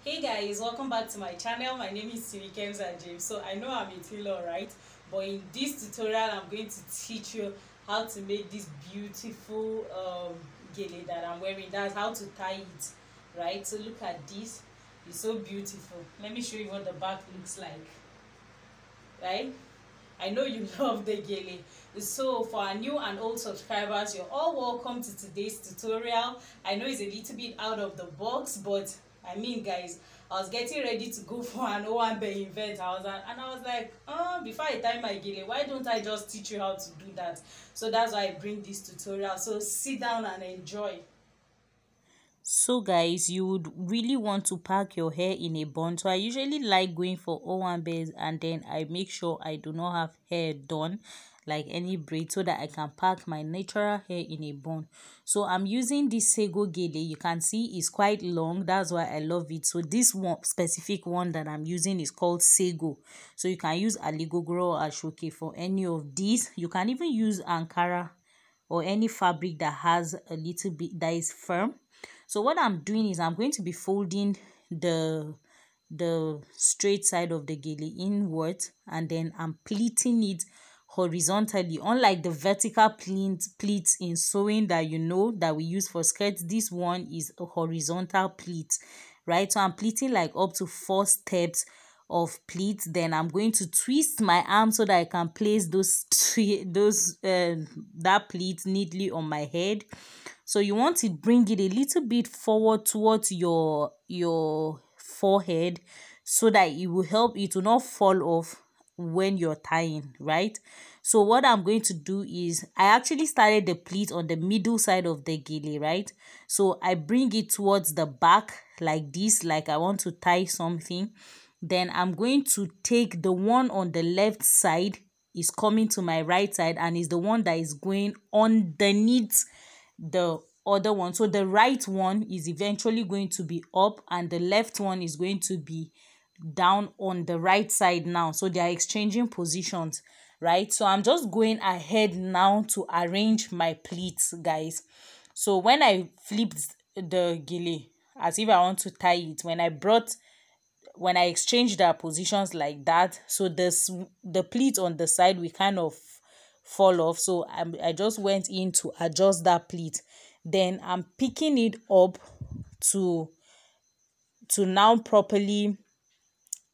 Hey guys, welcome back to my channel. My name is Sirikemza James. So I know I'm a tailor, right? But in this tutorial I'm going to teach you how to make this beautiful gele that I'm wearing. That's how to tie it, right? So look at this. It's so beautiful. Let me show you what the back looks like, right? I know you love the gele. So for our new and old subscribers, you're all welcome to today's tutorial. I know it's a little bit out of the box, but I mean guys, I was getting ready to go for an Owanbe event. I was like, before I tie my gele, why don't I just teach you how to do that? So that's why I bring this tutorial. So sit down and enjoy. So guys, you would really want to pack your hair in a bun. So I usually like going for Owanbe, and then I make sure I do not have hair done like any braid, so that I can pack my natural hair in a bun. So I'm using this sego gele. You can see it's quite long. That's why I love it. So this one specific one that I'm using is called sego. So you can use aligogro or ashoke for any of these. You can even use ankara or any fabric that has a little bit that is firm. So what I'm doing is I'm going to be folding the straight side of the gele inwards, and then I'm pleating it horizontally. Unlike the vertical pleats in sewing that you know that we use for skirts, this one is a horizontal pleat, right? So I'm pleating like up to 4 steps of pleats. Then I'm going to twist my arm so that I can place that pleat neatly on my head. So you want to bring it a little bit forward towards your forehead, so that it will help you to not fall off when you're tying, right? So what I'm going to do is I actually started the pleat on the middle side of the gele, right? So I bring it towards the back like this, like I want to tie something. Then I'm going to take the one on the left side is coming to my right side, and is the one that is going underneath the other one. So the right one is eventually going to be up, and the left one is going to be down on the right side now. So they are exchanging positions, right? So I'm just going ahead now to arrange my pleats, guys. So when I flipped the gele as if I want to tie it, when I exchanged their positions like that, so the pleat on the side we kind of fall off. So I just went in to adjust that pleat. Then I'm picking it up to now properly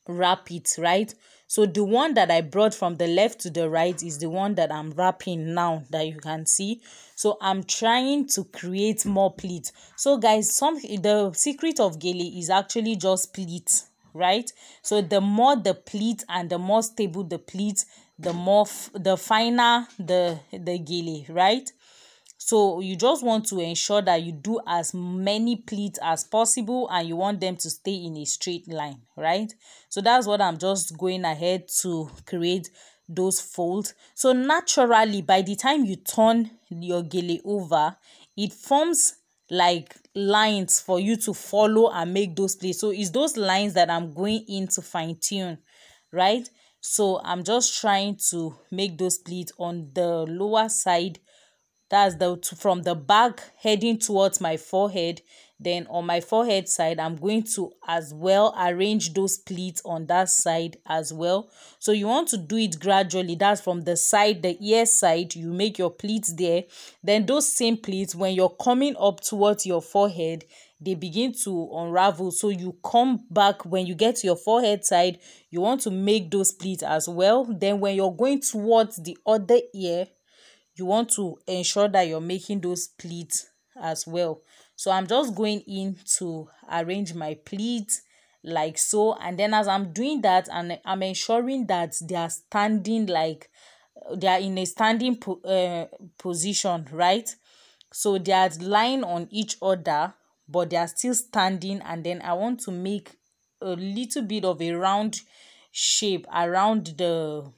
wrap it, right? So the one that I brought from the left to the right is the one that I'm wrapping now, that you can see. So I'm trying to create more pleats. So guys, the secret of gele is actually just pleats, right? So the more the pleat and the more stable the pleat, the finer the gele, right? So you just want to ensure that you do as many pleats as possible, and you want them to stay in a straight line, right? So that's what I'm just going ahead to create those folds. So naturally, by the time you turn your gele over, it forms like lines for you to follow and make those pleats. So it's those lines that I'm going in to fine tune, right? So I'm just trying to make those pleats on the lower side. That's from the back heading towards my forehead. Then on my forehead side, I'm going to as well arrange those pleats on that side as well. So you want to do it gradually. That's from the side, the ear side, you make your pleats there. Then those same pleats, when you're coming up towards your forehead, they begin to unravel. So you come back, when you get to your forehead side, you want to make those pleats as well. Then when you're going towards the other ear, you want to ensure that you're making those pleats as well. So I'm just going in to arrange my pleats like so, and then as I'm doing that, and I'm ensuring that they are standing, like they are in a standing position, right? So they are lying on each other, but they are still standing. And then I want to make a little bit of a round shape around the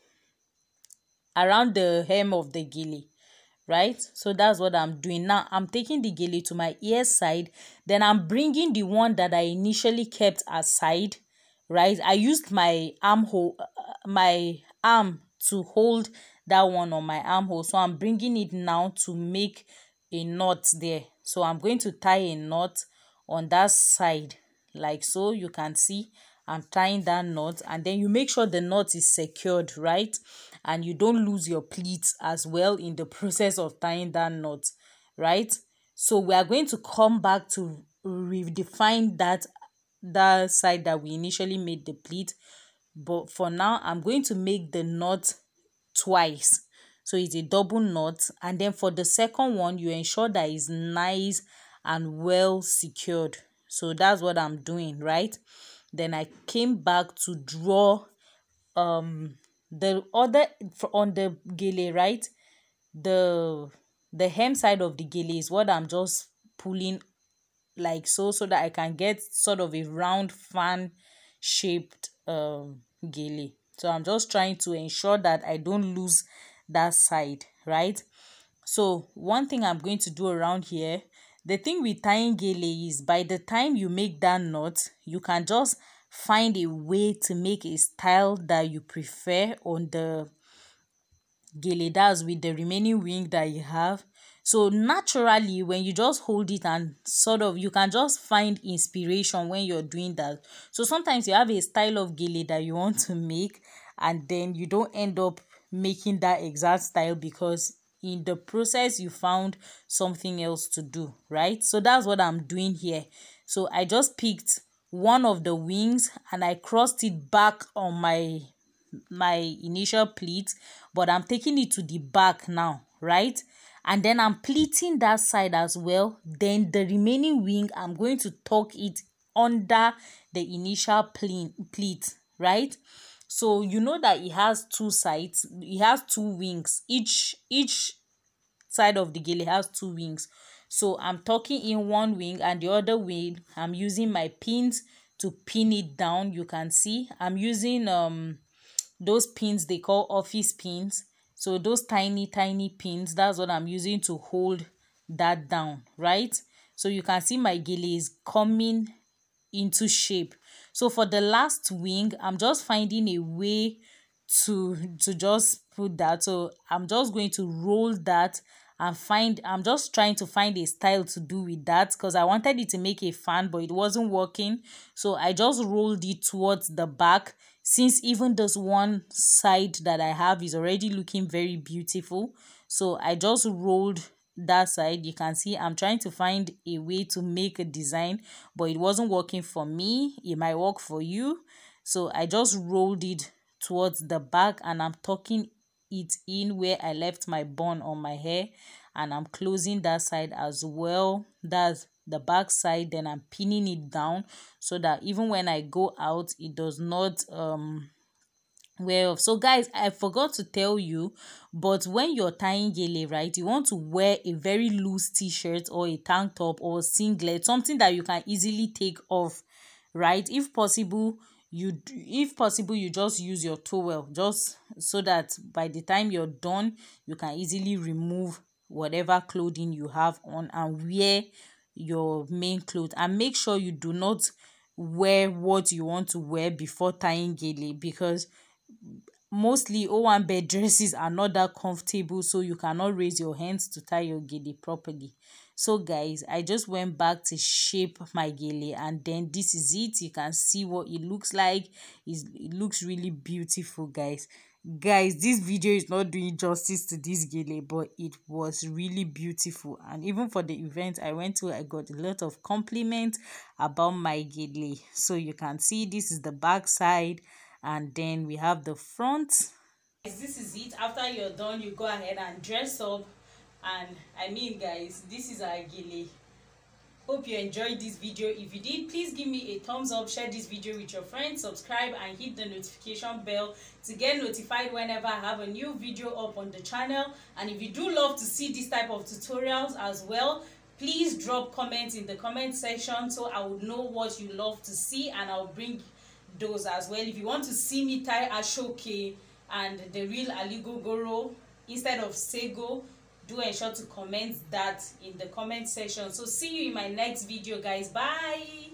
hem of the gele, right? So that's what I'm doing now. I'm taking the gele to my ear side, then I'm bringing the one that I initially kept aside, right? I used my arm to hold that one on my armhole. So I'm bringing it now to make a knot there. So I'm going to tie a knot on that side like so. You can see I'm tying that knot, and then you make sure the knot is secured, right? And you don't lose your pleats as well in the process of tying that knot, right? So we are going to come back to redefine that side that we initially made the pleat, but for now I'm going to make the knot twice. So it's a double knot, and then for the second one you ensure that it's nice and well secured. So that's what I'm doing, right? Then I came back to draw the other on the gele, right? The hem side of the gele is what I'm just pulling like so that I can get sort of a round fan shaped gele. So I'm just trying to ensure that I don't lose that side, right? So one thing I'm going to do around here, the thing with tying gele is by the time you make that knot, you can just find a way to make a style that you prefer on the gele, that's with the remaining wing that you have. So naturally, when you just hold it and sort of, you can just find inspiration when you're doing that. So sometimes you have a style of gele that you want to make, and then you don't end up making that exact style because in the process you found something else to do, right? So that's what I'm doing here. So I just picked one of the wings and I crossed it back on my initial pleat, but I'm taking it to the back now, right? And then I'm pleating that side as well. Then the remaining wing, I'm going to tuck it under the initial pleat, right? So you know that it has two sides, it has two wings, each side of the gele has two wings. So I'm tucking in one wing, and the other wing I'm using my pins to pin it down. You can see I'm using those pins they call office pins. So those tiny pins, that's what I'm using to hold that down, right? So you can see my gele is coming into shape. So for the last wing, I'm just finding a way to just put that. So I'm just going to roll that and I'm just trying to find a style to do with that, because I wanted it to make a fan but it wasn't working. So I just rolled it towards the back, since even this one side that I have is already looking very beautiful. So I just rolled that side. You can see I'm trying to find a way to make a design, but it wasn't working for me. It might work for you. So I just rolled it towards the back and I'm tucking it in where I left my bun on my hair, and I'm closing that side as well. That's the back side. Then I'm pinning it down so that even when I go out, it does not wear off. So guys, I forgot to tell you, but when you're tying gele, right, you want to wear a very loose t-shirt or a tank top or singlet, something that you can easily take off, right? If possible you just use your towel, just so that by the time you're done you can easily remove whatever clothing you have on and wear your main clothes. And make sure you do not wear what you want to wear before tying gele, because mostly Owanbe dresses are not that comfortable, so you cannot raise your hands to tie your gele properly. So guys, I just went back to shape my gele, and then this is it. You can see what it looks like. It looks really beautiful, guys. This video is not doing justice to this gele, but it was really beautiful. And even for the event I went to, I got a lot of compliments about my gele. So you can see this is the back side, and then we have the front. This is it. After you're done, you go ahead and dress up. And I mean guys, this is our gele. Hope you enjoyed this video. If you did, please give me a thumbs up, share this video with your friends, subscribe and hit the notification bell to get notified whenever I have a new video up on the channel. And if you do love to see this type of tutorials as well, please drop comments in the comment section so I would know what you love to see, and I'll bring those as well. If you want to see me tie ashoke and the real aligogoro instead of sego, do ensure to comment that in the comment section. So see you in my next video guys. Bye.